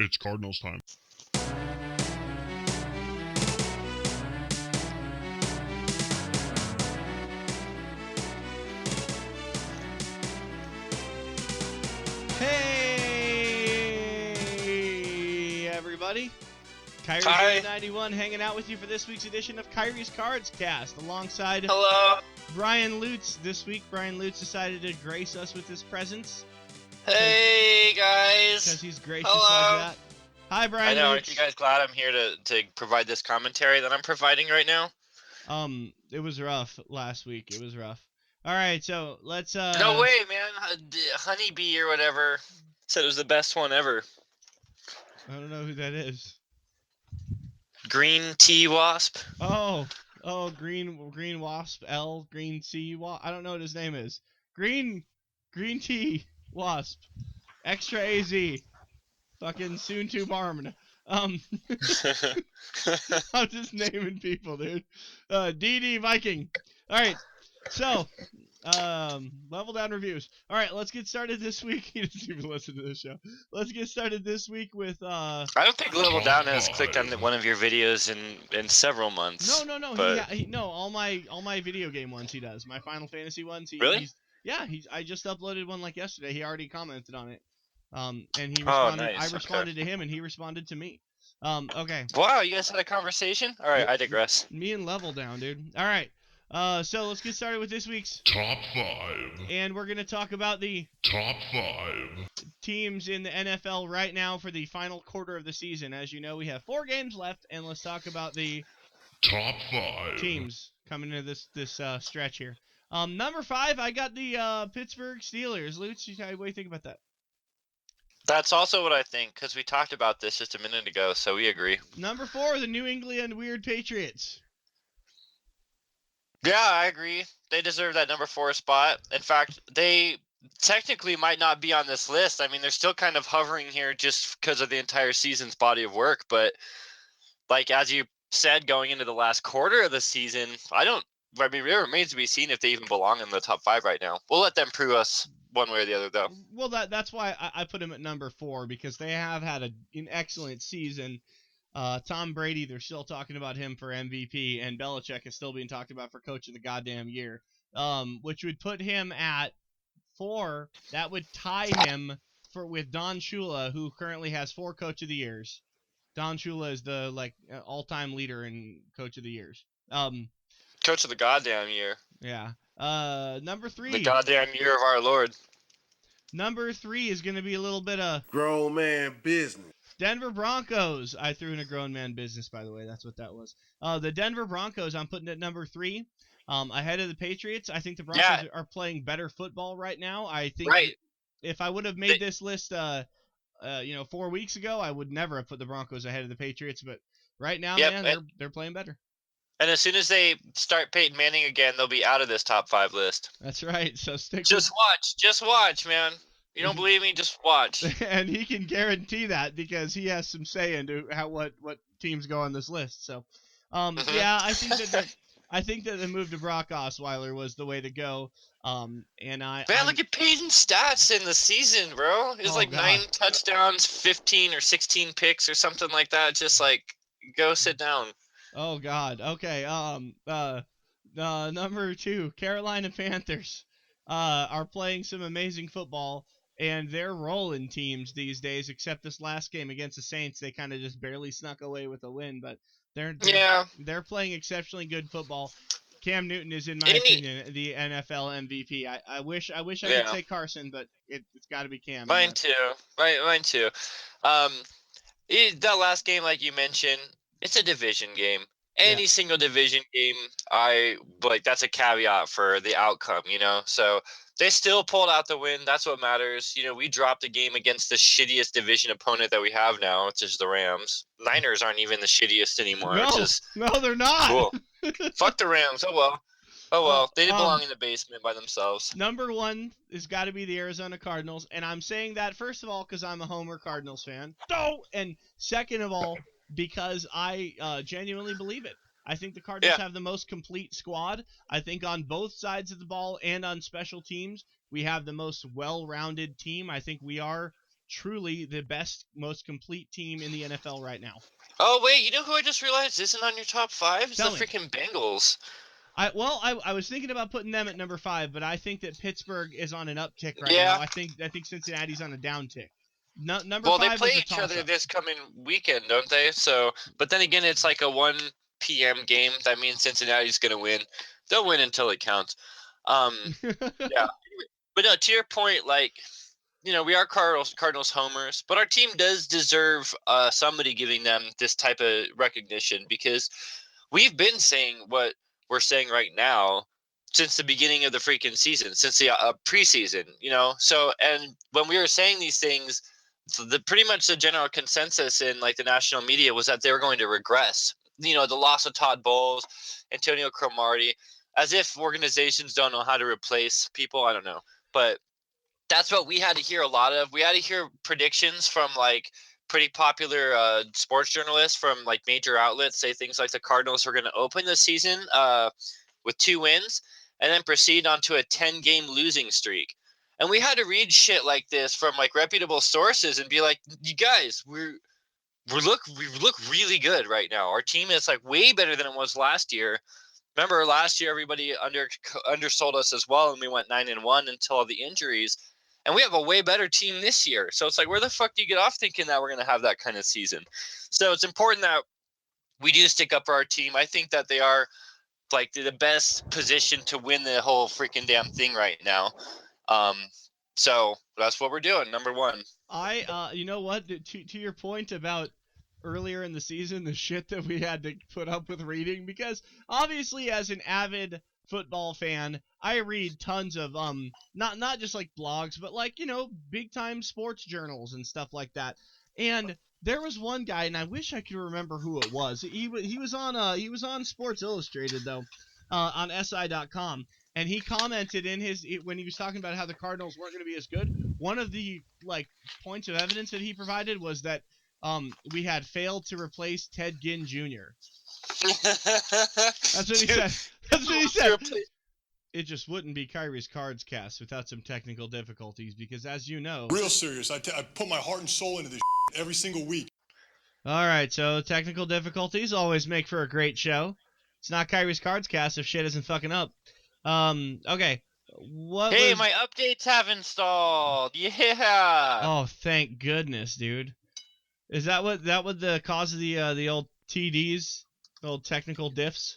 It's Cardinals time. Hey, everybody. Hi. 91 hanging out with you for this week's edition of Kairi's Cards Cast alongside Hello. Brian Lutes. This week, Brian Lutes decided to grace us with his presence. Hey, Because guys. he's gracious Hello. like that. Hi, Brian I know. Lutes. Aren't you guys glad I'm here to provide this commentary that I'm providing right now? It was rough last week. It was rough. All right, so let's No way, man. Honeybee or whatever said it was the best one ever. I don't know who that is. Green tea wasp. Oh, green wasp, green sea wasp. I don't know what his name is. Green tea wasp. Extra AZ. Fucking soon to armed. I'm just naming people, dude. DD Viking. All right. So, level down reviews. All right, let's get started this week. He doesn't even listen to this show. Let's get started this week with I don't think Level Down has clicked on one of your videos in several months. No. But... No. All my video game ones he does. My Final Fantasy ones. Really? I just uploaded one like yesterday. He already commented on it. And he responded. Oh, nice. I responded to him, and he responded to me. Okay. Wow, you guys had a conversation? All right, I digress. Me and Level Down, dude. All right. So let's get started with this week's Top 5. And we're gonna talk about the Top 5. teams in the NFL right now for the final quarter of the season. As you know, we have 4 games left, and let's talk about the Top 5 teams coming into this stretch here. Number 5, I got the Pittsburgh Steelers. Lutz, what do you think about that? That's also what I think, because we talked about this just a minute ago, so we agree. Number 4, the New England Weird Patriots. Yeah, I agree. They deserve that number 4 spot. In fact, they technically might not be on this list. I mean, they're still kind of hovering here just because of the entire season's body of work. But like as you said, going into the last quarter of the season, it remains to be seen if they even belong in the top 5 right now. We'll let them prove us one way or the other, though. Well, that's why I put him at number 4, because they have had an excellent season. Tom Brady, they're still talking about him for MVP, and Belichick is still being talked about for coach of the goddamn year, which would put him at 4. That would tie him with Don Shula, who currently has 4 coach of the years. Don Shula is the all-time leader in coach of the years. Coach of the goddamn year. Yeah. Number 3. The goddamn year of our Lord. Number 3 is going to be a little bit of grown man business. Denver Broncos. I threw in a grown man business, by the way. That's what that was. The Denver Broncos, I'm putting at number 3, ahead of the Patriots. I think the Broncos are playing better football right now. I think if I would have made this list, 4 weeks ago, I would never have put the Broncos ahead of the Patriots. But right now, man, they're playing better. And as soon as they start Peyton Manning again, they'll be out of this top 5 list. That's right. So Just watch, man. You don't believe me? Just watch. And he can guarantee that because he has some say into what teams go on this list. So, yeah, I think that the move to Brock Osweiler was the way to go. Look at Peyton's stats in the season, bro. It's 9 touchdowns, 15 or 16 picks or something like that. Just go sit down. Oh God. Okay. Number 2, Carolina Panthers, are playing some amazing football. And they're rolling teams these days, except this last game against the Saints. They kind of just barely snuck away with a win, but they're playing exceptionally good football. Cam Newton is, in my opinion, the NFL MVP. I wish I could say Carson, but it's got to be Cam. Mine too. Mine too. That last game, like you mentioned, it's a division game. Any single division game, that's a caveat for the outcome, So they still pulled out the win. That's what matters. We dropped a game against the shittiest division opponent that we have now, which is the Rams. Niners aren't even the shittiest anymore. No, they're not. Cool. Fuck the Rams. Oh well. They belong in the basement by themselves. Number 1 has got to be the Arizona Cardinals, and I'm saying that first of all because I'm a Homer Cardinals fan. And second of all, because I genuinely believe it. I think the Cardinals have the most complete squad. I think on both sides of the ball and on special teams, we have the most well-rounded team. I think we are truly the best, most complete team in the NFL right now. Oh wait, you know who I just realized isn't on your top 5? It's the Tell me. freaking Bengals. I was thinking about putting them at number 5, but I think that Pittsburgh is on an uptick right Yeah. now. I think Cincinnati's on a downtick. Number Well, they 5 play was a each other toss-up. this coming weekend, don't they? So, but then again, it's like a 1 p.m. game. That means Cincinnati's gonna win. They'll win until it counts. Yeah. But no, to your point, like, we are Cardinals homers, but our team does deserve somebody giving them this type of recognition, because we've been saying what we're saying right now since the beginning of the freaking season, since the preseason, So, and when we were saying these things, the pretty much the general consensus in like the national media was that they were going to regress. The loss of Todd Bowles, Antonio Cromartie, as if organizations don't know how to replace people. I don't know, but that's what we had to hear a lot of. We had to hear predictions from like pretty popular sports journalists from like major outlets say things like the Cardinals were going to open the season with 2 wins and then proceed onto a 10-game losing streak. And we had to read shit like this from like reputable sources and be like, you guys, we look really good right now. Our team is like way better than it was last year. Remember last year everybody undersold us as well, and we went 9-1 until all the injuries. And we have a way better team this year. So it's like, where the fuck do you get off thinking that we're going to have that kind of season? So it's important that we do stick up for our team. I think that they are like the best position to win the whole freaking damn thing right now. So that's what we're doing. Number 1. You know what? To your point about earlier in the season, the shit that we had to put up with reading, because obviously as an avid football fan, I read tons of not just like blogs, but like, big time sports journals and stuff like that. And there was one guy, and I wish I could remember who it was. He was on Sports Illustrated though, on SI.com, and he commented when he was talking about how the Cardinals weren't going to be as good. One of the like points of evidence that he provided was that we had failed to replace Ted Ginn Jr. That's what he said. That's what he said. It just wouldn't be Kairi's Cards cast without some technical difficulties, because as you know... Real serious. I put my heart and soul into this every single week. All right, so technical difficulties always make for a great show. It's not Kairi's Cards cast if shit isn't fucking up. Okay. Hey, my updates have installed. Yeah. Oh, thank goodness, dude. Is that what the cause of the old TDs, the old technical diffs?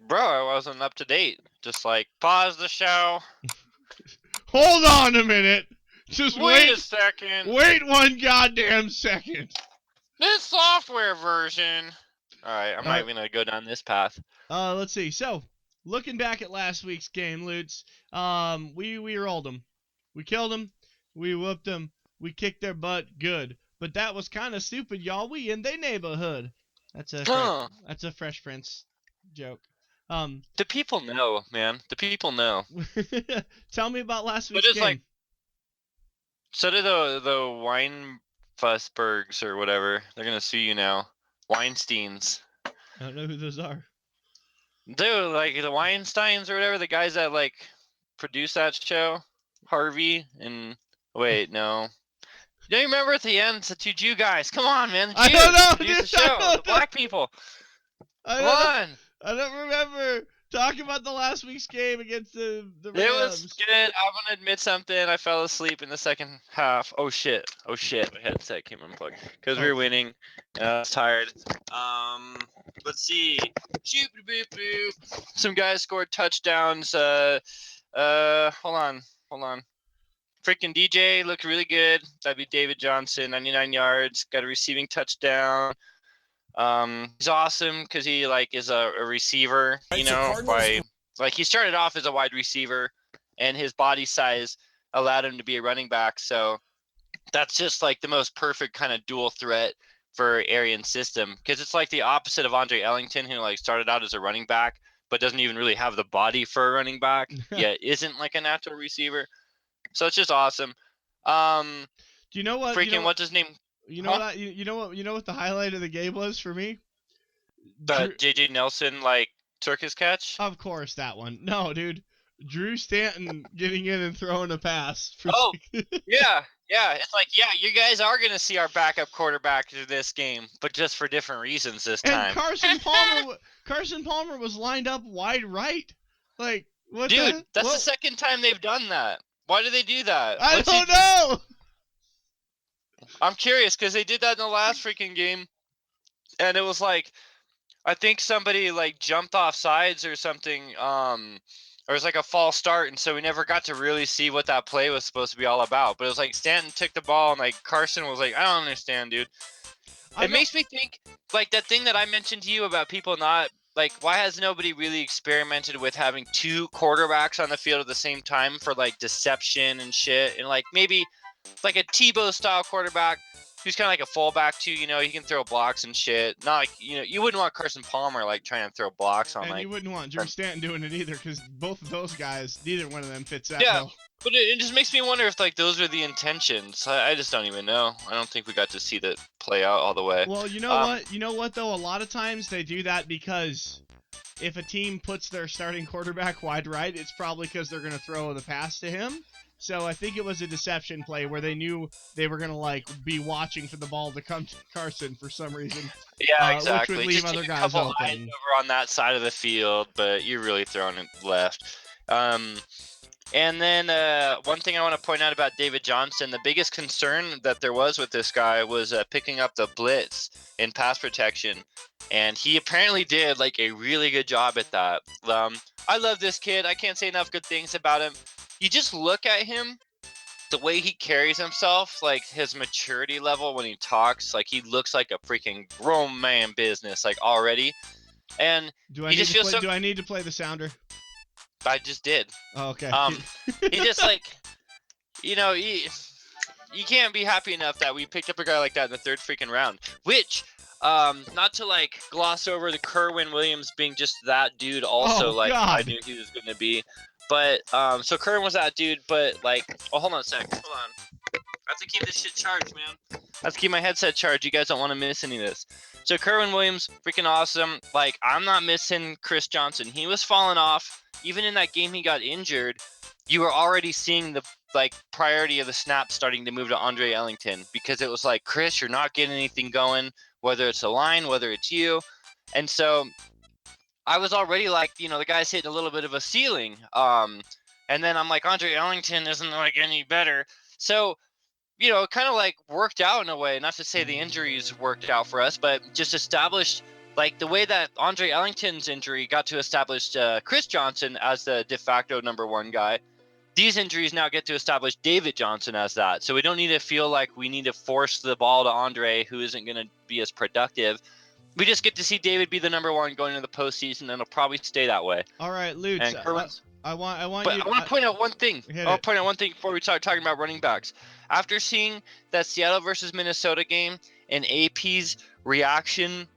Bro, I wasn't up to date. Just like pause the show. Hold on a minute. Just wait a second. Wait 1 goddamn second. This software version. All right, I'm not even gonna go down this path. Let's see. So, looking back at last week's game, Lutes, we rolled them, we killed them, we whooped them, we kicked their butt good. But that was kind of stupid, y'all. We in they neighborhood. That's a Fresh Prince joke. The people know, man. The people know. Tell me about last week's game. Like, so did the Weinfussbergs or whatever. They're gonna sue you now. Weinsteins. I don't know who those are. Dude, like the Weinsteins or whatever, the guys that like produce that show, Harvey and wait, no. Do you remember at the end, it's the 2 Jew guys? Come on, man. I don't know, dude. The show, the black people. Come on. I don't remember talking about the last week's game against the Rams. It was good. I'm gonna admit something. I fell asleep in the second half. Oh shit. My headset came unplugged because we were winning. I was tired. Let's see. Shoop boop boop. Some guys scored touchdowns. Hold on. Freaking DJ looked really good. That'd be David Johnson, 99 yards. Got a receiving touchdown. He's awesome because he like is a receiver, he started off as a wide receiver and his body size allowed him to be a running back. So that's just like the most perfect kind of dual threat for Arian's system, because it's like the opposite of Andre Ellington, who like started out as a running back but doesn't even really have the body for a running back, yet isn't like a natural receiver. So it's just awesome. Do you know what? What's his name? You know what the highlight of the game was for me? The JJ Nelson like circus catch? Of course, that one. No, dude. Drew Stanton getting in and throwing a pass. Yeah. Yeah, it's like, yeah, you guys are gonna see our backup quarterback in this game, but just for different reasons this And time. Carson Palmer was lined up wide right. Like, what Dude, the? that's the What? second time they've done that. Why do they do that? I What's he don't know. I'm curious because they did that in the last freaking game, and it was like I think somebody like jumped off sides or something. Or it was like a false start, and so we never got to really see what that play was supposed to be all about. But it was like Stanton took the ball, and like Carson was like, "I don't understand, dude." It makes me think like that thing that I mentioned to you about people not like why has nobody really experimented with having two quarterbacks on the field at the same time for like deception and shit, and like maybe like a Tebow style quarterback who's kind of like a fullback too. He can throw blocks and shit. Not like you wouldn't want Carson Palmer like trying to throw blocks on And like. you wouldn't want Drew Stanton doing it either, because both of those guys, neither one of them fits that Yeah, bill. but it just makes me wonder if like those are the intentions. I just don't even know. I don't think we got to see that play out all the way. Well, you know what? You know what though? A lot of times they do that because if a team puts their starting quarterback wide right, it's probably because they're going to throw the pass to him. So I think it was a deception play where they knew they were going to like be watching for the ball to come to Carson for some reason. Yeah, exactly. Which would leave Just other take a guys couple open. eyes over on that side of the field, but you're really throwing it left. And then one thing I want to point out about David Johnson, the biggest concern that there was with this guy was picking up the blitz in pass protection. And he apparently did like a really good job at that. I love this kid. I can't say enough good things about him. You just look at him, the way he carries himself, like his maturity level when he talks, like he looks like a freaking grown man business, like already. And do I he need just to feels play? so. Do I need to play the sounder? I just did. Oh, okay. He just like, you can't be happy enough that we picked up a guy like that in the third freaking round. Which, not to like gloss over the Kerwin Williams being just that dude. Also, Oh, like God. I knew he was gonna be, but so Kerwin was that dude. But like, oh, hold on a sec. Hold on. I have to keep this shit charged, man. I have to keep my headset charged. You guys don't want to miss any of this. So Kerwin Williams, freaking awesome. Like, I'm not missing Chris Johnson. He was falling off. Even in that game he got injured, you were already seeing the like priority of the snap starting to move to Andre Ellington, because it was like, Chris, you're not getting anything going, whether it's the line, whether it's you. And so I was already like, the guy's hitting a little bit of a ceiling. And then I'm like, Andre Ellington isn't like any better. So it kind of like worked out in a way. Not to say the injuries worked out for us, but just established like the way that Andre Ellington's injury got to establish Chris Johnson as the de facto number one guy. These injuries now get to establish David Johnson as that. So we don't need to feel like we need to force the ball to Andre, who isn't going to be as productive. We just get to see David be the number one going into the postseason, and it'll probably stay that way. All right, Lutes. I want you. I want to point out one thing. Hit I want it. to point out one thing before we start talking about running backs. After seeing that Seattle versus Minnesota game and AP's reaction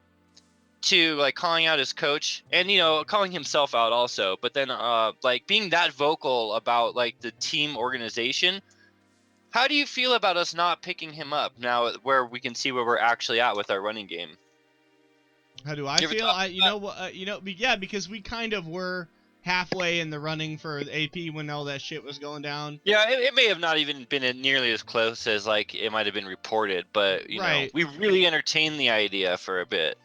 to like calling out his coach and calling himself out also, but then like being that vocal about like the team organization, how do you feel about us not picking him up now where we can see where we're actually at with our running game? How do I feel? Yeah, because we kind of were halfway in the running for AP when all that shit was going down. Yeah, it may have not even been nearly as close as like it might have been reported, but we really entertained the idea for a bit.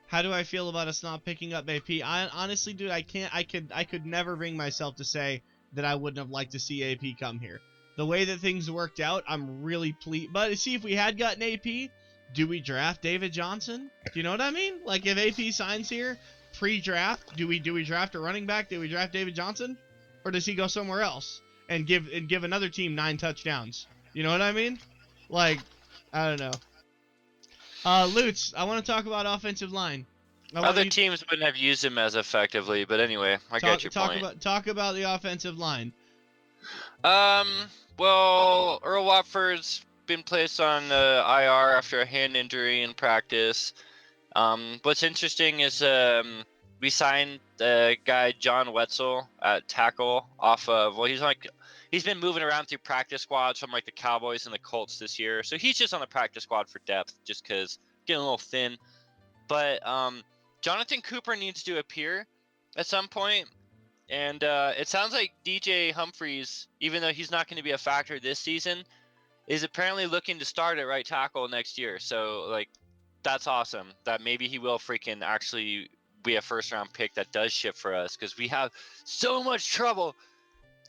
How do I feel about us not picking up AP? Honestly, dude, I could never bring myself to say that I wouldn't have liked to see AP come here. The way that things worked out, I'm really pleased. But see, if we had gotten AP, do we draft David Johnson? Do you know what I mean? Like if AP signs here pre-draft, do we draft a running back? Do we draft David Johnson, or does he go somewhere else and give another team 9 touchdowns? You know what I mean? Like, I don't know. Lutes, I want to talk about offensive line. Other teams wouldn't have used him as effectively, but anyway, I get your point. Talk about the offensive line. Well, Earl Watford's been placed on IR after a hand injury in practice. What's interesting is we signed the guy John Wetzel at tackle off of, well, he's been moving around through practice squads from like the Cowboys and the Colts this year. So he's just on the practice squad for depth just because getting a little thin. But Jonathan Cooper needs to appear at some point. And it sounds like DJ Humphries, even though he's not going to be a factor this season, is apparently looking to start at right tackle next year. So, like, that's awesome. That maybe he will freaking actually be a first-round pick that does ship for us, because we have so much trouble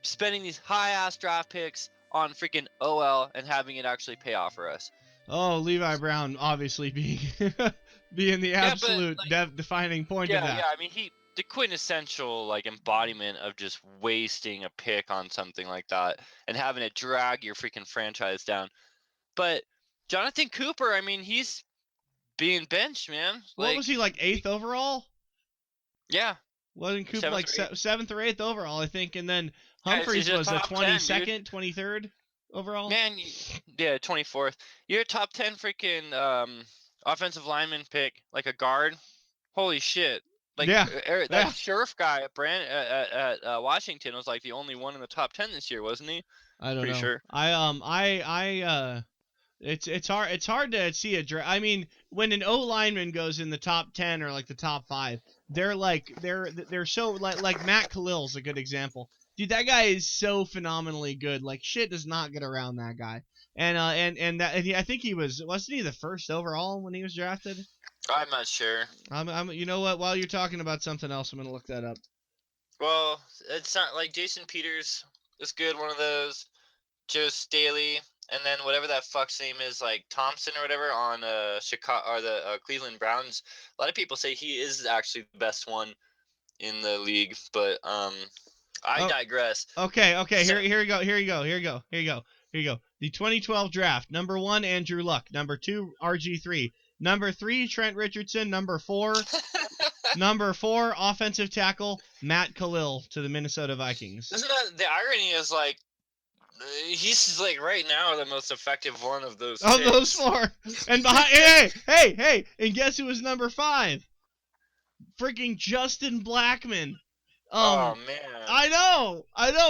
spending these high-ass draft picks on freaking OL and having it actually pay off for us. Oh, Levi Brown obviously being being the Yeah, but, absolute like, defining point of that. Yeah. I mean, the quintessential like embodiment of just wasting a pick on something like that and having it drag your freaking franchise down. But Jonathan Cooper, I mean, he's being benched, man. What was he, like 8th overall? Yeah. Wasn't Cooper 7th like or 8th. 7th or 8th overall, I think, and then Yeah, Humphreys he's a was the top 10, dude. 22nd, 23rd overall? Man, yeah, 24th. You're a top 10 freaking offensive lineman pick, like a guard. Holy shit. Like, Yeah, that yeah. Sheriff guy at Washington was like the only one in the top 10 this year, wasn't he? I don't Pretty know. sure. It's hard to see a draft. I mean, when an O lineman goes in the top 10 or like the top 5, they're so like Matt Khalil's a good example. Dude, that guy is so phenomenally good. Like, shit does not get around that guy. And I think wasn't he the first overall when he was drafted? I'm not sure. You know what? While you're talking about something else, I'm gonna look that up. Well, it's not like Jason Peters is good, one of those. Joe Staley, and then whatever that fuck's name is, like Thompson or whatever on Chicago or the Cleveland Browns. A lot of people say he is actually the best one in the league, but I digress. Okay. So- Here you go. The 2012 draft. Number 1, Andrew Luck. Number 2, RG3. Number 3, Trent Richardson. Number 4, offensive tackle Matt Khalil to the Minnesota Vikings. Isn't that the irony? Is like he's like right now the most effective one of those. Of picks. those 4, and behind, hey, and guess who was number 5? Freaking Justin Blackmon. Oh man. I know,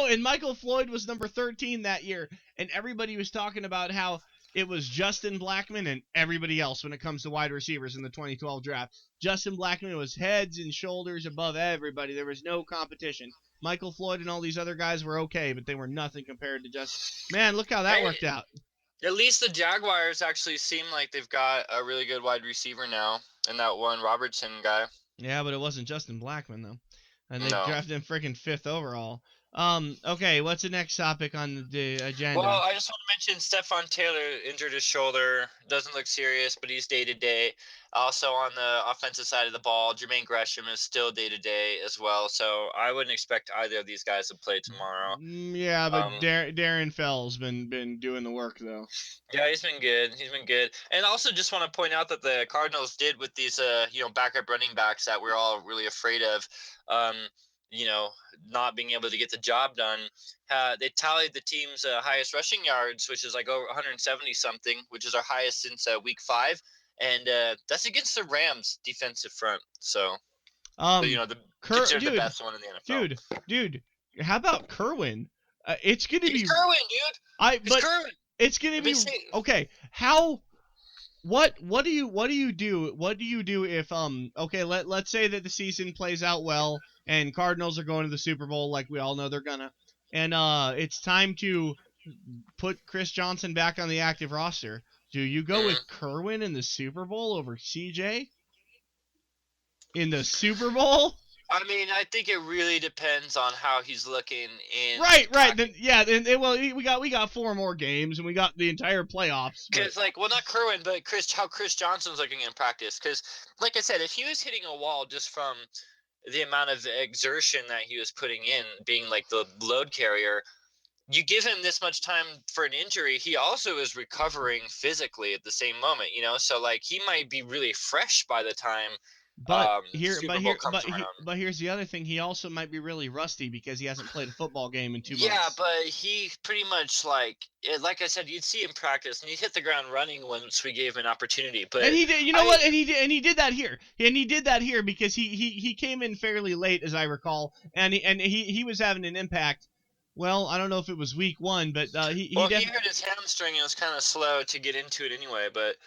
and Michael Floyd was number 13 that year, and everybody was talking about how it was Justin Blackmon and everybody else when it comes to wide receivers in the 2012 draft. Justin Blackmon was heads and shoulders above everybody. There was no competition. Michael Floyd and all these other guys were okay, but they were nothing compared to Justin. Man, look how that worked out. At least the Jaguars actually seem like they've got a really good wide receiver now, and that one Robertson guy. Yeah, but it wasn't Justin Blackmon, though. And they No. drafted him freaking 5th overall. Okay, what's the next topic on the agenda? Well, I just want to mention Stephon Taylor injured his shoulder. Doesn't look serious, but he's day-to-day. Also on the offensive side of the ball, Jermaine Gresham is still day-to-day as well. So I wouldn't expect either of these guys to play tomorrow. Yeah, but Darren Fell's been doing the work, though. Yeah, he's been good. And also just want to point out that the Cardinals did with these, backup running backs that we're all really afraid of, not being able to get the job done. They tallied the team's highest rushing yards, which is like over 170 something, which is our highest since week 5, and that's against the Rams defensive front. So, considered the best one in the NFL. Dude, how about Kerwin? It's gonna be Kerwin, dude. Kerwin. It's gonna be okay. How? What do you do? What do you do if let's say that the season plays out well and Cardinals are going to the Super Bowl like we all know they're gonna, and it's time to put Chris Johnson back on the active roster. Do you go with Kerwin in the Super Bowl over CJ? In the Super Bowl? I mean, I think it really depends on how he's looking in. Right. Then we got 4 more games and we got the entire playoffs. Because not Kerwin, but how Chris Johnson's looking in practice. Because, like I said, if he was hitting a wall just from the amount of exertion that he was putting in, being like the load carrier, you give him this much time for an injury, he also is recovering physically at the same moment. So like he might be really fresh by the time. But here's the other thing. He also might be really rusty because he hasn't played a football game in 2 months. Yeah, but he pretty much like I said, you'd see him practice and he'd hit the ground running once we gave him an opportunity. But and he did, and he did that here. And he did that here because he came in fairly late, as I recall, and he was having an impact. Well, I don't know if it was week 1, but he hurt his hamstring and was kind of slow to get into it anyway. But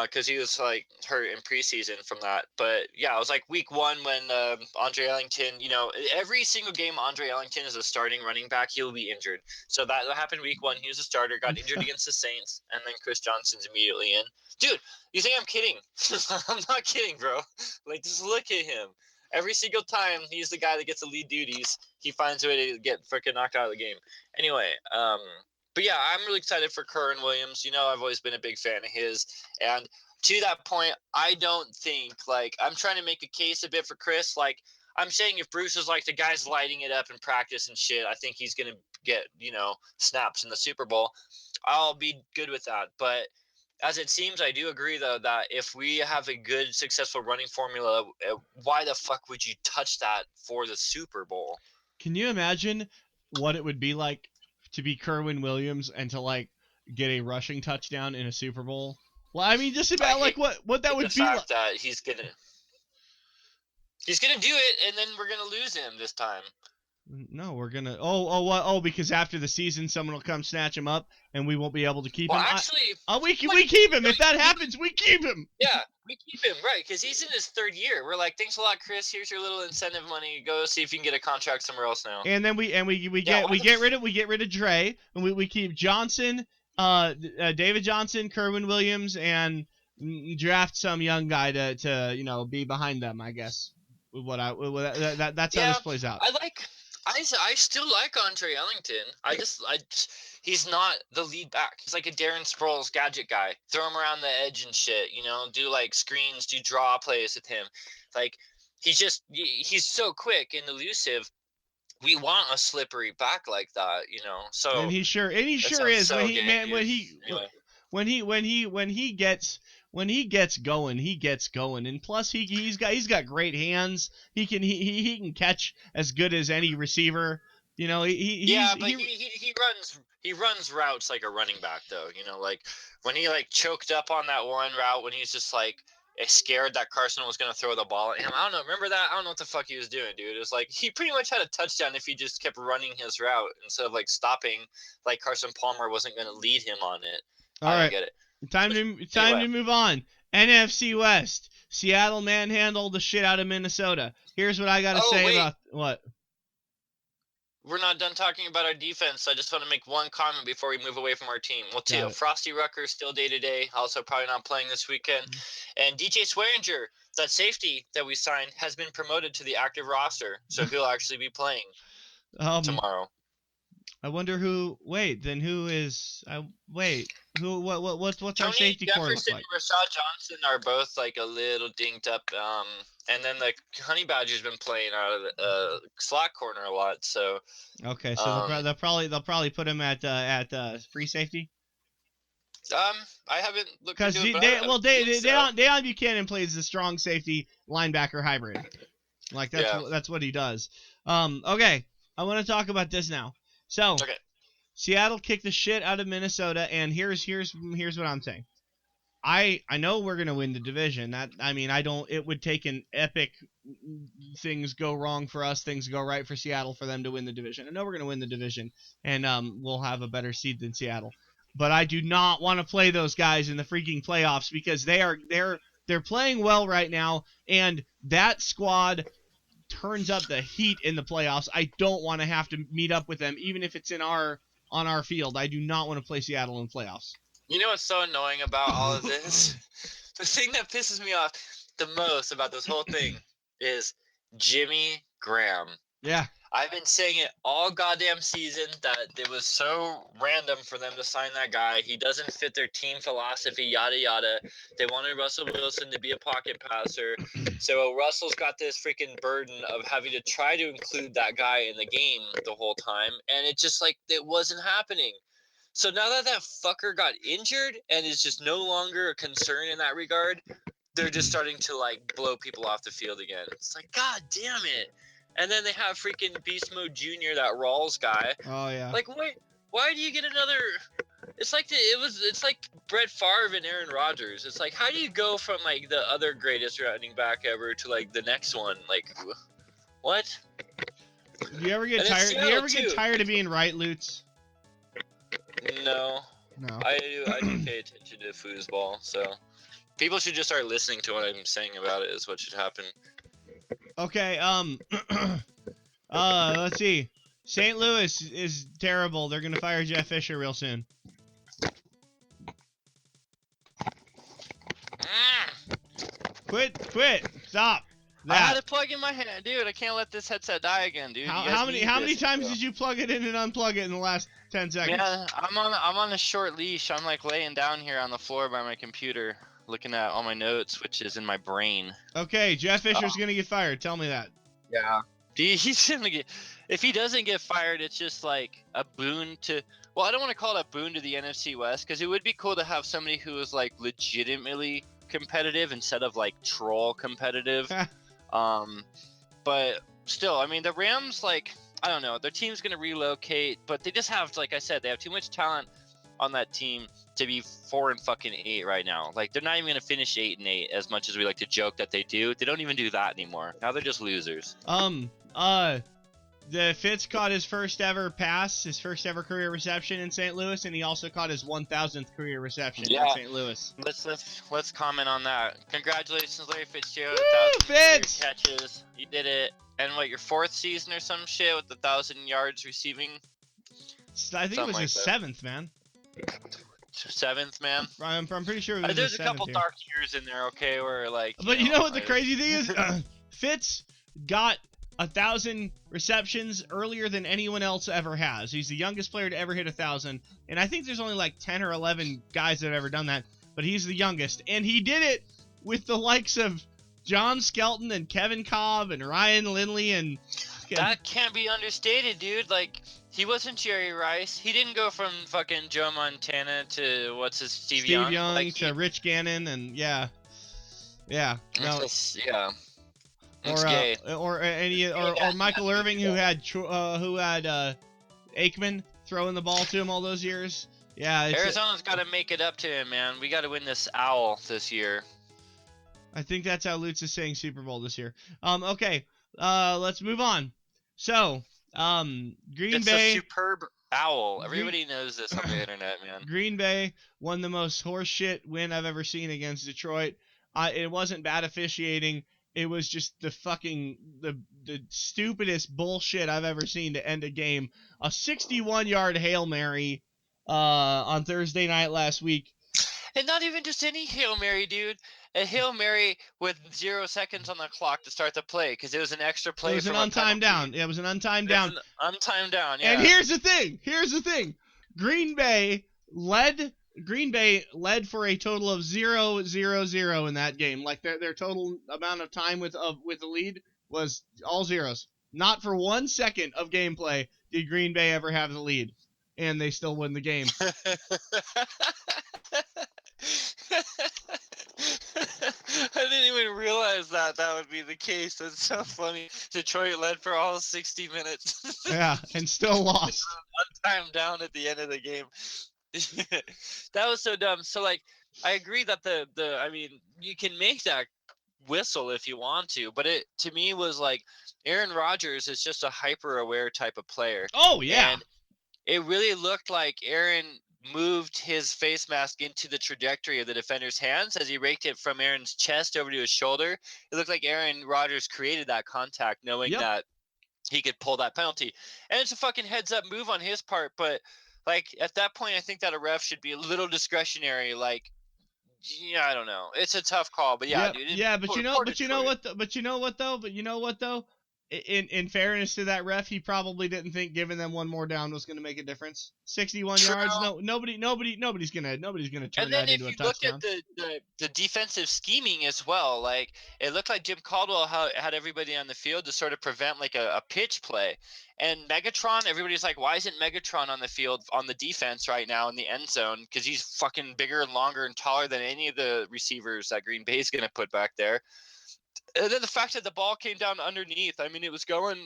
because he was like hurt in preseason from that. But yeah, it was like week 1 when Andre Ellington, every single game Andre Ellington is a starting running back, he'll be injured. So that happened week 1. He was a starter, got injured against the Saints, and then Chris Johnson's immediately in. Dude, you think I'm kidding? I'm not kidding, bro. Like, just look at him. Every single time he's the guy that gets the lead duties, he finds a way to get freaking knocked out of the game. Anyway, but yeah, I'm really excited for Kerwin Williams. I've always been a big fan of his. And to that point, I don't think, I'm trying to make a case a bit for Chris. I'm saying if Bruce is the guy's lighting it up in practice and shit, I think he's going to get, snaps in the Super Bowl. I'll be good with that. But as it seems, I do agree, though, that if we have a good, successful running formula, why the fuck would you touch that for the Super Bowl? Can you imagine what it would be like to be Kerwin Williams and to get a rushing touchdown in a Super Bowl? Well, I mean, just about what that would be like. That he's gonna do it, and then we're gonna lose him this time. No, we're gonna. Because after the season, someone will come snatch him up, and we won't be able to keep him. Actually, we keep him. If that happens, we keep him. Yeah, we keep him, right? Because he's in his 3rd year. We're like, thanks a lot, Chris. Here's your little incentive money. Go see if you can get a contract somewhere else now. And then we get rid of Dre, and we keep Johnson, David Johnson, Kerwin Williams, and draft some young guy to be behind them. I guess that's how this plays out. I still like Andre Ellington. He's not the lead back. He's like a Darren Sproles gadget guy. Throw him around the edge and shit, do screens, do draw plays with him. He's so quick and elusive. We want a slippery back like that, So and he sure is. So when he gets going, he gets going. And plus he's got great hands. He can catch as good as any receiver. He runs routes like a running back though. When he choked up on that one route when he's just scared that Carson was gonna throw the ball at him. I don't know. Remember that? I don't know what the fuck he was doing, dude. It was he pretty much had a touchdown if he just kept running his route instead of stopping. Carson Palmer wasn't gonna lead him on it. All right. Get it. Time to move on. NFC West. Seattle manhandled the shit out of Minnesota. Here's what I gotta say about what. We're not done talking about our defense. I just want to make one comment before we move away from our team. Well, too, Frosty Rucker still day-to-day, also probably not playing this weekend. And DJ Swearinger, that safety that we signed, has been promoted to the active roster, so he'll actually be playing tomorrow. I wonder who. Wait, then who is? Who? What's our safety core look like? Tony Jefferson and Rashad Johnson are both a little dinged up. And then the Honey Badger's been playing out of the slot corner a lot. So okay, so they'll probably put him at free safety. I haven't looked into it. Because Deion Buchanan plays the strong safety linebacker hybrid. That's what he does. Okay, I want to talk about this now. So, Seattle kicked the shit out of Minnesota, and here's what I'm saying. I know we're gonna win the division. It would take an epic things go wrong for us, things go right for Seattle for them to win the division. I know we're gonna win the division, and we'll have a better seed than Seattle. But I do not want to play those guys in the freaking playoffs because they're playing well right now, and that squad turns up the heat in the playoffs. I don't want to have to meet up with them, even if it's on our field. I do not want to play Seattle in playoffs. You know what's so annoying about all of this? The thing that pisses me off the most about this whole thing is Jimmy Graham. Yeah. I've been saying it all goddamn season that it was so random for them to sign that guy. He doesn't fit their team philosophy, yada, yada. They wanted Russell Wilson to be a pocket passer. So Russell's got this freaking burden of having to try to include that guy in the game the whole time. And it just it wasn't happening. So now that fucker got injured and is just no longer a concern in that regard, they're just starting to blow people off the field again. It's God damn it. And then they have freaking Beast Mode Jr., that Rawls guy. Oh yeah. Wait, why do you get another? It's like Brett Favre and Aaron Rodgers. It's how do you go from the other greatest running back ever to the next one? What? Do you ever get tired? Do you ever get tired of being right, Lutes? No. I do pay attention to foosball, so. People should just start listening to what I'm saying about it. Is what should happen. Okay, let's see. St. Louis is terrible. They're gonna fire Jeff Fisher real soon. Quit, stop. I had That. a plug in my hand, dude. I can't let this headset die again, dude. How many times did you plug it in and unplug it in the last 10 seconds? Yeah, I'm on a short leash. I'm like laying down here on the floor by my computer, looking at all my notes, which is in my brain. Okay, Jeff Fisher's gonna get fired. Tell me that. Yeah. He's gonna get. If he doesn't get fired, it's just like a boon to. Well, I don't want to call it a boon to the NFC West because it would be cool to have somebody who is like legitimately competitive instead of like troll competitive. But still, I mean, the Rams, like, I don't know, their team's gonna relocate, but they just have, like I said, they have too much talent on that team to be 4-8 right now. Like, they're not even gonna finish 8-8 as much as we like to joke that they do. They don't even do that anymore. Now they're just losers. The Fitz caught his first ever pass, his first ever career reception in St. Louis, and he also caught his 1,000th career reception in St. Louis. Let's comment on that. Congratulations, Larry Fitzgerald. Woo, 1,000 Fitz! catches. You did it. And what, your 4th season or some shit with 1,000 yards receiving? I think it was Something his like that. 7th, man. 7th, man. I'm pretty sure it was There's his a 7th couple year. dark years in there, okay, where like. But you know what the crazy thing is? Fitz got 1,000 receptions earlier than anyone else ever has. He's the youngest player to ever hit 1,000, and I think there's only like 10 or 11 guys that have ever done that, but he's the youngest, and he did it with the likes of John Skelton and Kevin Cobb and Ryan Lindley and. That can't be understated, dude. Like, he wasn't Jerry Rice. He didn't go from fucking Joe Montana to Steve Young like to Rich Gannon, and yeah. No. Yeah. It's Or gay. or Michael Irving, who had Aikman throwing the ball to him all those years. Yeah, Arizona's got to make it up to him, man. We got to win this owl this year. I think that's how Lutes is saying Super Bowl this year. Okay, let's move on. So, Green Bay. It's a superb owl. Everybody knows this on the internet, man. Green Bay won the most horseshit win I've ever seen against Detroit. It wasn't bad officiating. It was just the stupidest bullshit I've ever seen to end a game. A 61-yard Hail Mary on Thursday night last week. And not even just any Hail Mary, dude. A Hail Mary with 0 seconds on the clock to start the play because it was an extra play. It was an untimed down. Yeah, it was an untimed down. Untimed down, yeah. And here's the thing. Green Bay led for a total of 0-0-0 in that game. Like their total amount of time with the lead was all zeros. Not for 1 second of gameplay did Green Bay ever have the lead, and they still win the game. I didn't even realize that would be the case. That's so funny. Detroit led for all 60 minutes. Yeah, and still lost. Untimed down at the end of the game. That was so dumb. So like, I agree that I mean, you can make that whistle if you want to, but it to me was like Aaron Rodgers is just a hyper aware type of player. Oh yeah. And it really looked like Aaron moved his face mask into the trajectory of the defender's hands as he raked it from Aaron's chest over to his shoulder. It looked like Aaron Rodgers created that contact knowing that he could pull that penalty. And it's a fucking heads up move on his part, but like at that point I think that a ref should be a little discretionary. Like, yeah, I don't know. It's a tough call, but yeah, dude. Yeah, but you know what though? In fairness to that ref, he probably didn't think giving them one more down was going to make a difference. 61 yards, nobody's gonna turn that into a touchdown. And then if you look at the defensive scheming as well, like it looked like Jim Caldwell had everybody on the field to sort of prevent like a pitch play. And Megatron, everybody's like, why isn't Megatron on the field on the defense right now in the end zone? Because he's fucking bigger and longer and taller than any of the receivers that Green Bay is going to put back there. And then the fact that the ball came down underneath, I mean, it was going.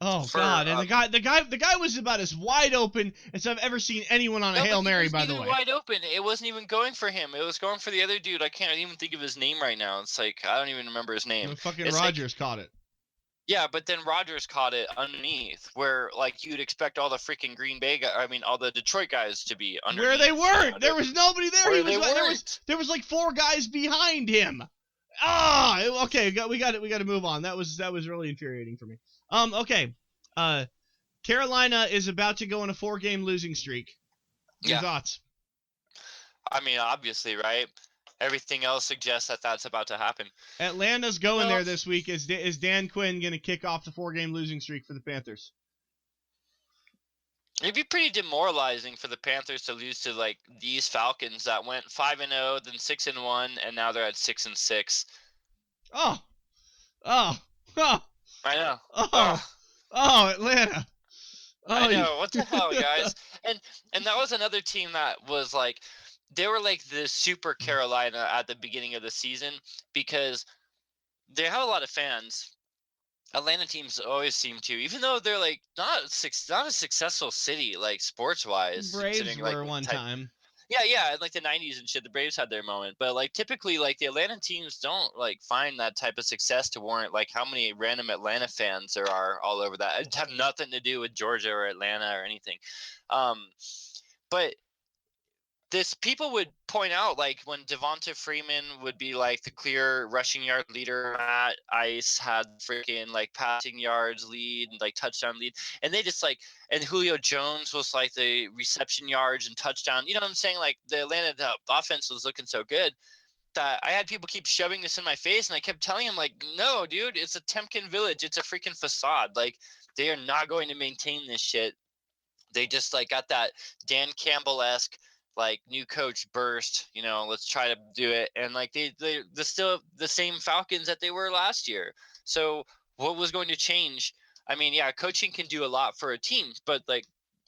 Oh God! And the guy was about as wide open as I've ever seen anyone on a Hail Mary. By the way, wide open. It wasn't even going for him. It was going for the other dude. I can't even think of his name right now. It's like I don't even remember his name. Fucking Rodgers caught it. Yeah, but then Rodgers caught it underneath, where like you'd expect all the freaking all the Detroit guys to be underneath. Where they weren't. There was nobody there. Where He was. they weren't. There was like 4 guys behind him. Okay. We got it. We got to move on. That was really infuriating for me. Okay. Carolina is about to go on a 4-game losing streak. Your thoughts? I mean, obviously, right? Everything else suggests that that's about to happen. Atlanta's going there this week. Is Dan Quinn going to kick off the 4-game losing streak for the Panthers? It'd be pretty demoralizing for the Panthers to lose to like these Falcons that went 5-0, then 6-1, and now they're at 6-6. Oh. I know. Atlanta. I know. What the hell, guys? And that was another team that was like, they were like the super Carolina at the beginning of the season because they have a lot of fans. Atlanta teams always seem to, even though they're like not a successful city like sports wise. Braves were one time. Yeah, in like the 90s and shit, the Braves had their moment, but like typically like the Atlanta teams don't like find that type of success to warrant like how many random Atlanta fans there are all over that. It have nothing to do with Georgia or Atlanta or anything. But this people would point out like when Devonta Freeman would be like the clear rushing yard leader, Matt Ice had freaking like passing yards lead and like touchdown lead, and they just like, and Julio Jones was like the reception yards and touchdown. You know what I'm saying? Like the Atlanta offense was looking so good that I had people keep shoving this in my face, and I kept telling him like, no, dude, it's a Temkin Village, it's a freaking facade. Like they are not going to maintain this shit. They just like got that Dan Campbell-esque like new coach burst, let's try to do it. And like they're still the same Falcons that they were last year. So what was going to change? I mean, yeah, coaching can do a lot for a team, but like,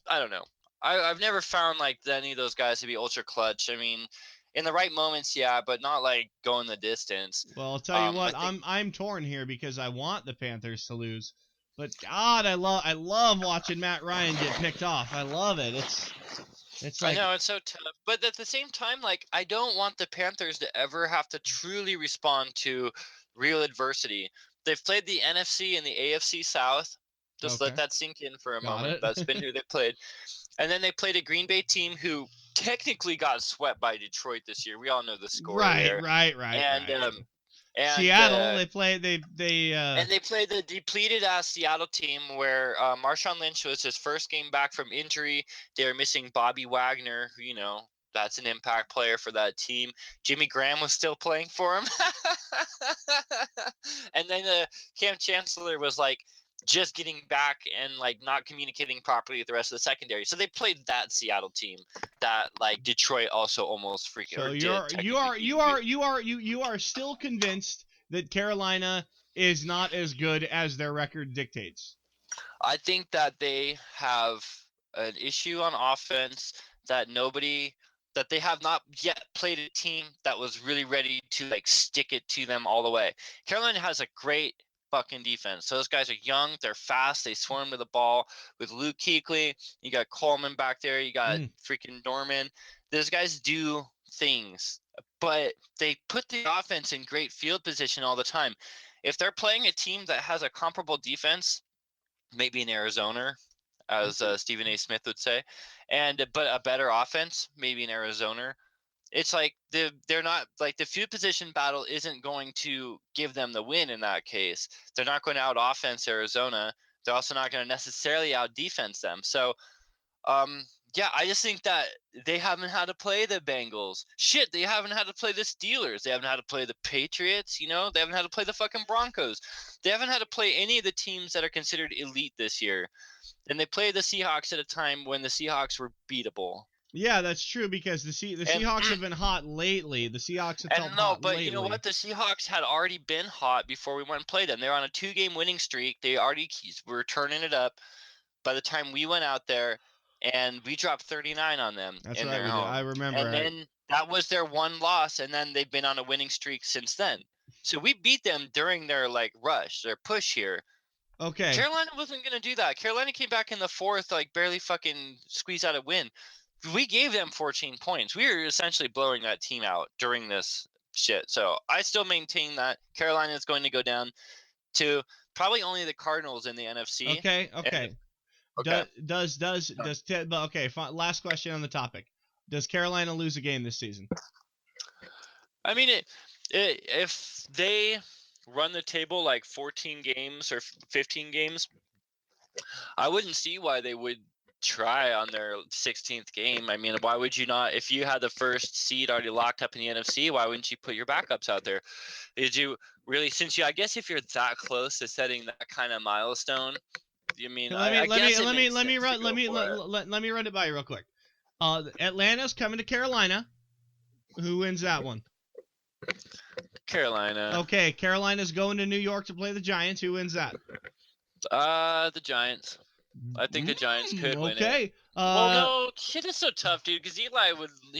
I don't know. I've never found like any of those guys to be ultra clutch. I mean, in the right moments, yeah, but not like going the distance. Well, I'll tell you what, I'm torn here because I want the Panthers to lose. But God, I love watching Matt Ryan get picked off. I love it. It's like, I know it's so tough, but at the same time, like I don't want the Panthers to ever have to truly respond to real adversity. They've played the NFC and the AFC South. Just let that sink in for a moment. That's been who they played, and then they played a Green Bay team who technically got swept by Detroit this year. We all know the score there. Right. And Seattle, they played and they played the depleted ass Seattle team where Marshawn Lynch was his first game back from injury. They were missing Bobby Wagner, who, that's an impact player for that team. Jimmy Graham was still playing for him. And then Cam Chancellor was like just getting back and like not communicating properly with the rest of the secondary. So they played that Seattle team that like Detroit also almost freaking. So you are still convinced that Carolina is not as good as their record dictates. I think that they have an issue on offense that they have not yet played a team that was really ready to like stick it to them all the way. Carolina has a great fucking defense. So those guys are young, they're fast, they swarm to the ball with Luke Kuechly. You got Coleman back there, you got freaking Norman. Those guys do things, but they put the offense in great field position all the time. If they're playing a team that has a comparable defense, maybe in Arizona, as Stephen A. Smith would say, but a better offense, maybe in Arizona, it's like they're not like the field position battle isn't going to give them the win in that case. They're not going to out offense Arizona. They're also not going to necessarily out defense them. So, yeah, I just think that they haven't had to play the Bengals. Shit, they haven't had to play the Steelers. They haven't had to play the Patriots. They haven't had to play the fucking Broncos. They haven't had to play any of the teams that are considered elite this year. And they played the Seahawks at a time when the Seahawks were beatable. Yeah, that's true because the Seahawks have been hot lately. The Seahawks have felt hot lately. You know what? The Seahawks had already been hot before we went and played them. They're on a 2-game winning streak. They already were turning it up by the time we went out there, and we dropped 39 on them. That's right, we did. I remember. And then that was their one loss, and then they've been on a winning streak since then. So we beat them during their like rush, their push here. Okay. Carolina wasn't going to do that. Carolina came back in the fourth, like barely fucking squeezed out a win. We gave them 14 points. We were essentially blowing that team out during this shit. So I still maintain that Carolina is going to go down to probably only the Cardinals in the NFC. Okay. Okay. Okay. Fine. Last question on the topic. Does Carolina lose a game this season? I mean, if they run the table like 14 games or 15 games, I wouldn't see why they would try on their 16th game. I mean, why would you not? If you had the first seed already locked up in the NFC, why wouldn't you put your backups out there? Did you really? I guess if you're that close to setting that kind of milestone, I mean, I guess it makes sense to go for it. Let me run it by you real quick. Atlanta's coming to Carolina. Who wins that one? Carolina. Okay, Carolina's going to New York to play the Giants. Who wins that? The Giants. I think the Giants could win it. Okay. Well, no, shit is so tough, dude. Because he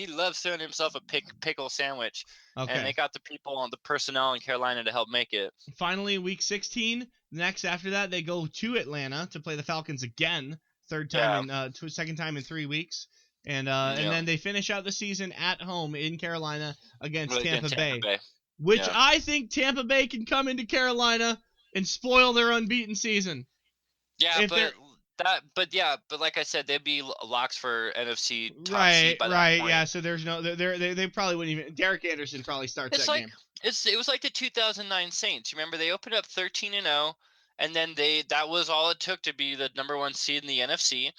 loves throwing himself a pickle sandwich, and Okay. they got the people on the personnel in Carolina to help make it. Finally, week 16. Next, after that, they go to Atlanta to play the Falcons again. Second time in 3 weeks. And then they finish out the season at home in Carolina against Tampa Bay. Which I think Tampa Bay can come into Carolina and spoil their unbeaten season. Yeah, but like I said, they'd be locks for NFC top seed by that point. Yeah. So there's no, they probably wouldn't even. Derek Anderson probably starts that game. It was like the 2009 Saints. Remember, they opened up 13-0, and then that was all it took to be the number 1 seed in the NFC.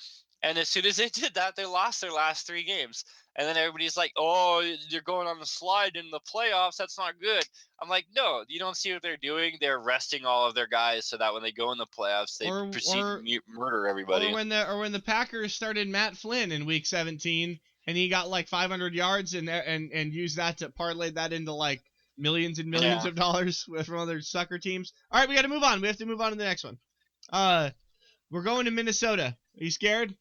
And as soon as they did that, they lost their last 3 games. And then everybody's like, "Oh, you're going on the slide in the playoffs. That's not good." I'm like, "No, you don't see what they're doing. They're resting all of their guys so that when they go in the playoffs, they proceed to murder everybody." Or when the Packers started Matt Flynn in week 17, and he got like 500 yards and used that to parlay that into like millions and millions of dollars from other sucker teams. All right, we got to move on. We have to move on to the next one. We're going to Minnesota. Are you scared?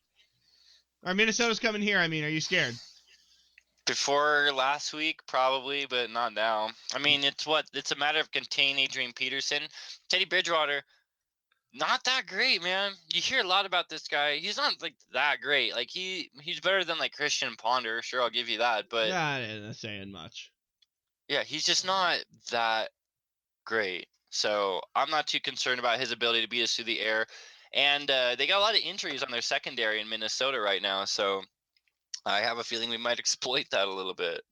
Or Minnesota's coming here. I mean, are you scared? Before last week, probably, but not now. I mean, it's a matter of containing Adrian Peterson. Teddy Bridgewater, not that great, man. You hear a lot about this guy. He's not like that great. Like he's better than like Christian Ponder. Sure, I'll give you that. But that isn't saying much. Yeah, he's just not that great. So I'm not too concerned about his ability to beat us through the air. And they got a lot of injuries on their secondary in Minnesota right now. So I have a feeling we might exploit that a little bit.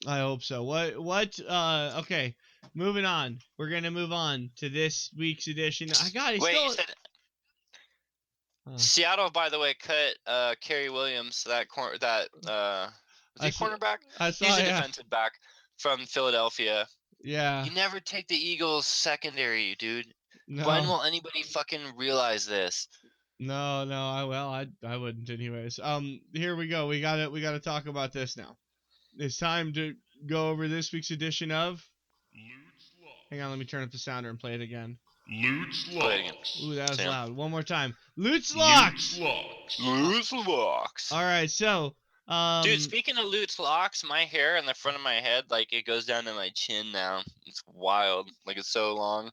I hope so. Okay, moving on. We're going to move on to this week's edition. Seattle, by the way, cut Kerry Williams, was he cornerback? He's a defensive back from Philadelphia. Yeah. You never take the Eagles secondary, dude. No. When will anybody fucking realize this? No, I wouldn't anyways. Here we go. We gotta talk about this now. It's time to go over this week's edition of Lutes Locks. Hang on, let me turn up the sounder and play it again. Lutes Locks. Ooh, that was loud. One more time. Lutes Locks. Lutes Locks. All right, so dude, speaking of Lutes Locks, my hair in the front of my head, like it goes down to my chin now. It's wild. Like it's so long.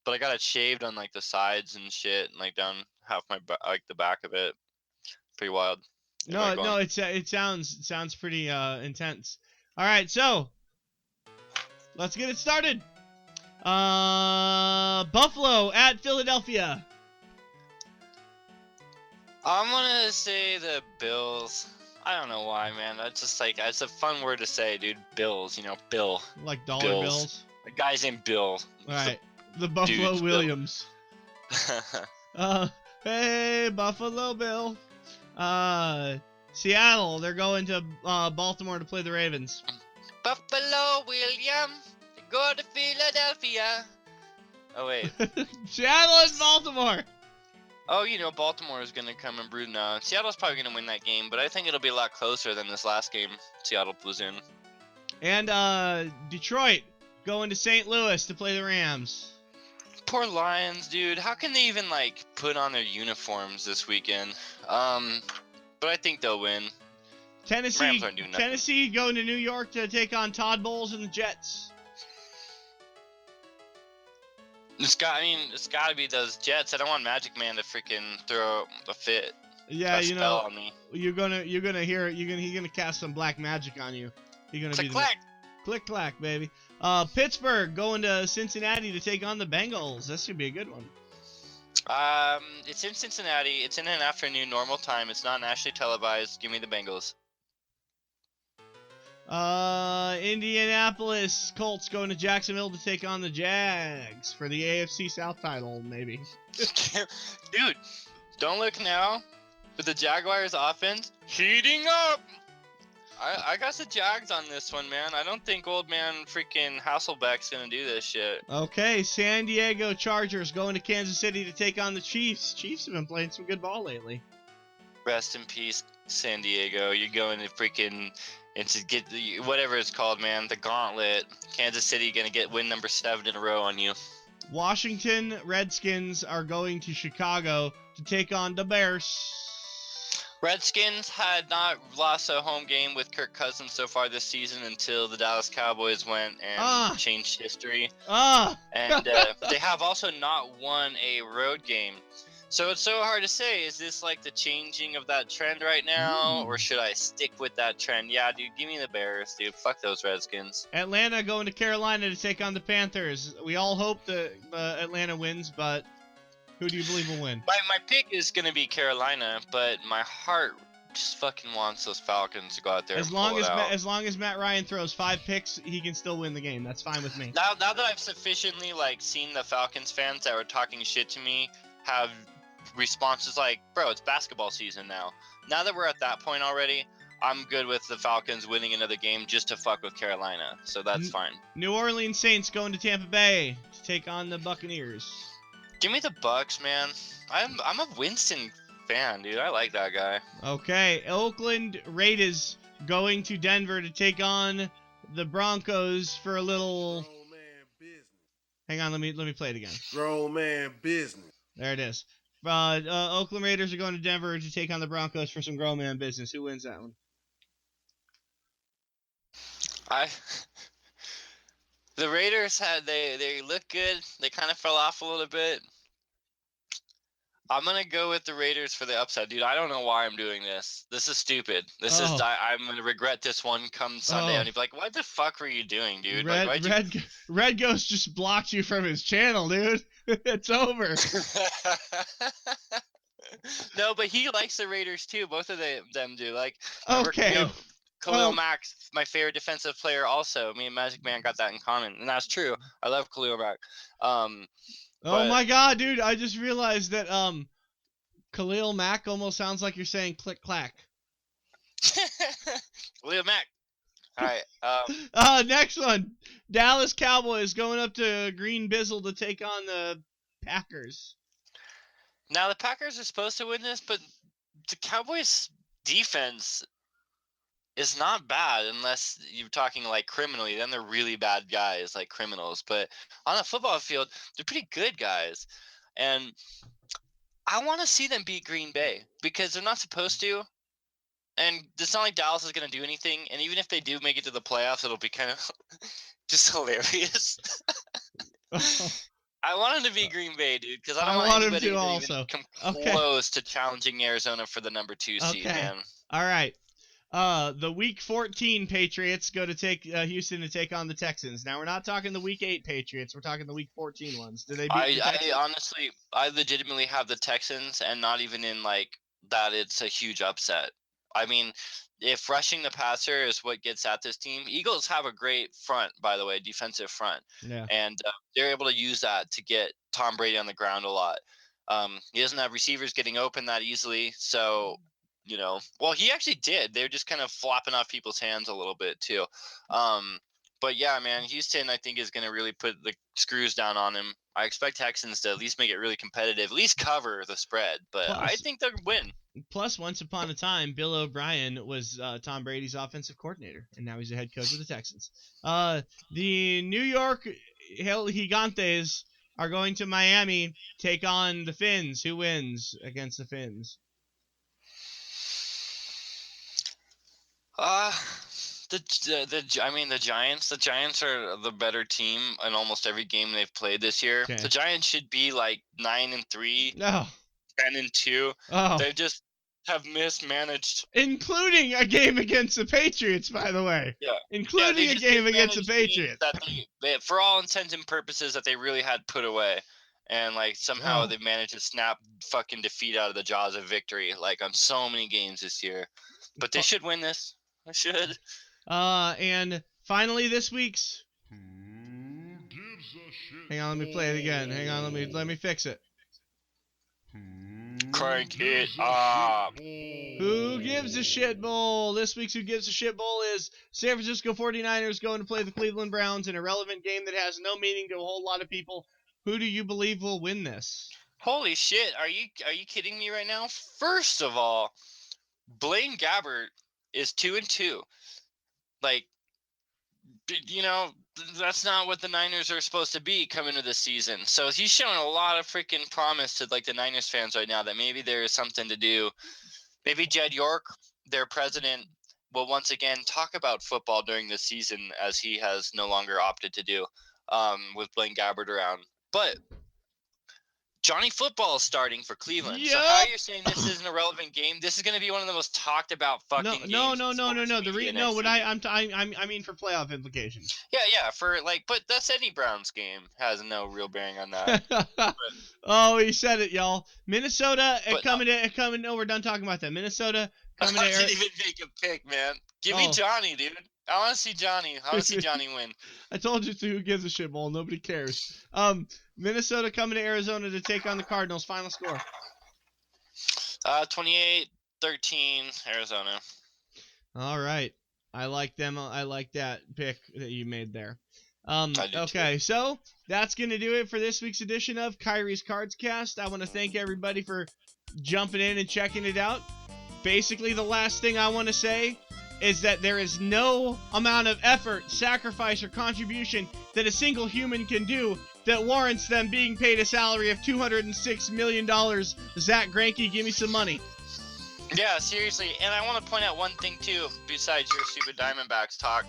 But I got it shaved on like the sides and shit, and like down half my like the back of it. Pretty wild. No, it sounds pretty intense. All right, so let's get it started. Buffalo at Philadelphia. I'm gonna say the Bills. I don't know why, man. That's just like it's a fun word to say, dude. Bills, Bill. Like dollar bills. The guy's named Bill. All right. The Buffalo Williams. Hey, Buffalo Bill. Seattle, they're going to Baltimore to play the Ravens. Buffalo William, go to Philadelphia. Oh, wait. Seattle and Baltimore. Oh, Baltimore is going to come and brood now. Seattle's probably going to win that game, but I think it'll be a lot closer than this last game Seattle was in. And Detroit going to St. Louis to play the Rams. Poor Lions, dude. How can they even put on their uniforms this weekend? But I think they'll win. Tennessee Rams aren't doing nothing. Tennessee going to New York to take on Todd Bowles and the Jets. It's got to be those Jets. I don't want Magic Man to freaking throw a fit. Yeah, spell on me. You're gonna hear it. He's gonna cast some black magic on you. You're gonna click clack, baby. Pittsburgh going to Cincinnati to take on the Bengals. That should be a good one. It's in Cincinnati. It's in an afternoon normal time. It's not nationally televised. Give me the Bengals. Indianapolis Colts going to Jacksonville to take on the Jags for the AFC South title, maybe. Dude, don't look now, but the Jaguars offense heating up. I got the Jags on this one, man. I don't think old man freaking Hasselbeck's gonna do this shit. Okay, San Diego Chargers going to Kansas City to take on the Chiefs. Chiefs have been playing some good ball lately. Rest in peace, San Diego. You're going to freaking into get the whatever it's called, man. The gauntlet. Kansas City gonna get win number 7 in a row on you. Washington Redskins are going to Chicago to take on the Bears. Redskins had not lost a home game with Kirk Cousins so far this season until the Dallas Cowboys went and changed history. And they have also not won a road game. So it's so hard to say, is this like the changing of that trend right now, or should I stick with that trend? Yeah, dude, give me the Bears, dude. Fuck those Redskins. Atlanta going to Carolina to take on the Panthers. We all hope that Atlanta wins, but who do you believe will win? My pick is going to be Carolina, but my heart just fucking wants those Falcons to go out there and pull it out. As long as Matt Ryan throws 5 picks, he can still win the game. That's fine with me. Now that I've sufficiently seen the Falcons fans that were talking shit to me have responses like, bro, it's basketball season now. Now that we're at that point already, I'm good with the Falcons winning another game just to fuck with Carolina. So that's fine. New Orleans Saints going to Tampa Bay to take on the Buccaneers. Give me the Bucks, man. I'm a Winston fan, dude. I like that guy. Okay, Oakland Raiders going to Denver to take on the Broncos for a little. Grown man business. Hang on, let me play it again. Grown man business. There it is. Oakland Raiders are going to Denver to take on the Broncos for some grown man business. Who wins that one? The Raiders they look good. They kind of fell off a little bit. I'm gonna go with the Raiders for the upside, dude. I don't know why I'm doing this. This is stupid. I'm gonna regret this one come Sunday, and be like, "What the fuck were you doing, dude?" Red Ghost just blocked you from his channel, dude. It's over. No, but he likes the Raiders too. Both of them do. Okay. Khalil Mack's my favorite defensive player. Also, me and Magic Man got that in common, and that's true. I love Khalil Mack. Oh my god, dude! I just realized that Khalil Mack almost sounds like you're saying click clack. Khalil Mack. All right. Next one, Dallas Cowboys going up to Green Bizzle to take on the Packers. Now the Packers are supposed to win this, but the Cowboys' defense is not bad unless you're talking criminally. Then they're really bad guys, like criminals. But on the football field, they're pretty good guys. And I want to see them beat Green Bay because they're not supposed to. And it's not like Dallas is going to do anything. And even if they do make it to the playoffs, it'll be kind of just hilarious. I want them to beat Green Bay, dude, because I don't want anybody to even come close to challenging Arizona for the number 2 seed, man. All right. The Week 14 Patriots go to take Houston to take on the Texans. Now, we're not talking the Week 8 Patriots. We're talking the Week 14 ones. Do they beat the Texans? I legitimately have the Texans, and not even in, that it's a huge upset. I mean, if rushing the passer is what gets at this team, Eagles have a great front, by the way, defensive front. Yeah. And they're able to use that to get Tom Brady on the ground a lot. He doesn't have receivers getting open that easily, so – he actually did. They're just kind of flopping off people's hands a little bit too. But yeah, man, Houston, I think, is going to really put the screws down on him. I expect Texans to at least make it really competitive, at least cover the spread. But I think they'll win. Plus, once upon a time, Bill O'Brien was Tom Brady's offensive coordinator, and now he's the head coach of the Texans. The New York Gigantes are going to Miami, take on the Finns. Who wins against the Finns? The Giants. The Giants are the better team in almost every game they've played this year. Okay. The Giants should be 9-3, No. 10-2. Oh. They just have mismanaged, including a game against the Patriots, by the way. Yeah, including a game against the Patriots. That they, for all intents and purposes, that they really had put away. and like somehow Oh. they managed to snap fucking defeat out of the jaws of victory, like on so many games this year. But they should win this. They should. And finally this week's. Who gives a shit? Hang on, let me play it again. Hang on, let me fix it. Crank it Gives a up. shit Who gives a shit bowl? This week's Who Gives a Shit bowl is San Francisco 49ers going to play the Cleveland Browns in a relevant game that has no meaning to a whole lot of people. Who do you believe will win this? Holy shit! Are you kidding me right now? First of all, Blaine Gabbert is 2-2. Like, that's not what the Niners are supposed to be coming into this season. So he's showing a lot of freaking promise to like the Niners fans right now that maybe there is something to do. Maybe Jed York, their president, will once again talk about football during the season as he has no longer opted to do with Blaine Gabbert around. But Johnny Football is starting for Cleveland. So how are you saying this isn't a relevant game? This is going to be one of the most talked about fucking games. No. What I mean for playoff implications. Yeah. For like, but that's any Browns game has no real bearing on that. Oh, he said it, y'all. Minnesota coming. No, we're done talking about that. Minnesota coming to. I didn't even make a pick, man. Give me Johnny, dude. I want to see Johnny. I want to see Johnny win. I told you it's the Who Gives a Shit bowl. Nobody cares. Minnesota coming to Arizona to take on the Cardinals. Final score. 28-13, Arizona. All right. I like them. I like that pick that you made there. I do Okay, so that's going to do it for this week's edition of Kairi's Cards Cast. I want to thank everybody for jumping in and checking it out. Basically, the last thing I want to say is that there is no amount of effort, sacrifice, or contribution that a single human can do that warrants them being paid a salary of $206 million. Zach Greinke, give me some money. Yeah, seriously. And I want to point out one thing, too, besides your stupid Diamondbacks talk.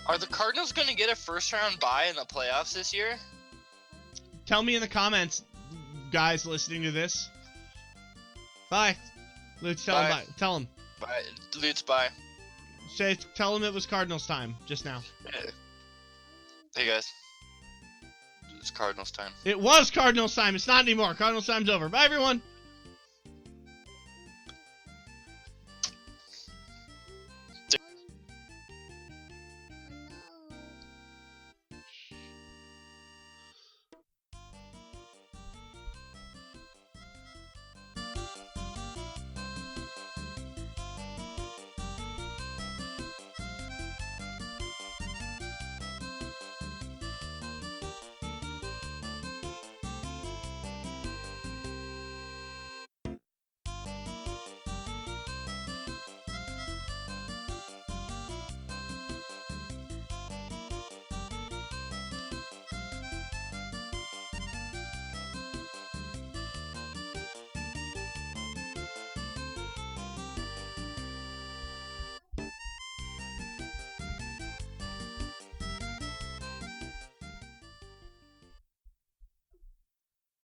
Are the Cardinals going to get a first-round bye in the playoffs this year? Tell me in the comments, guys listening to this. Bye. Lutes, tell him bye. Tell him. Bye. Lutes, bye. Tell him it was Cardinals time just now. Hey, guys. It's Cardinals time. It was Cardinals time. It's not anymore. Cardinals time's over. Bye, everyone.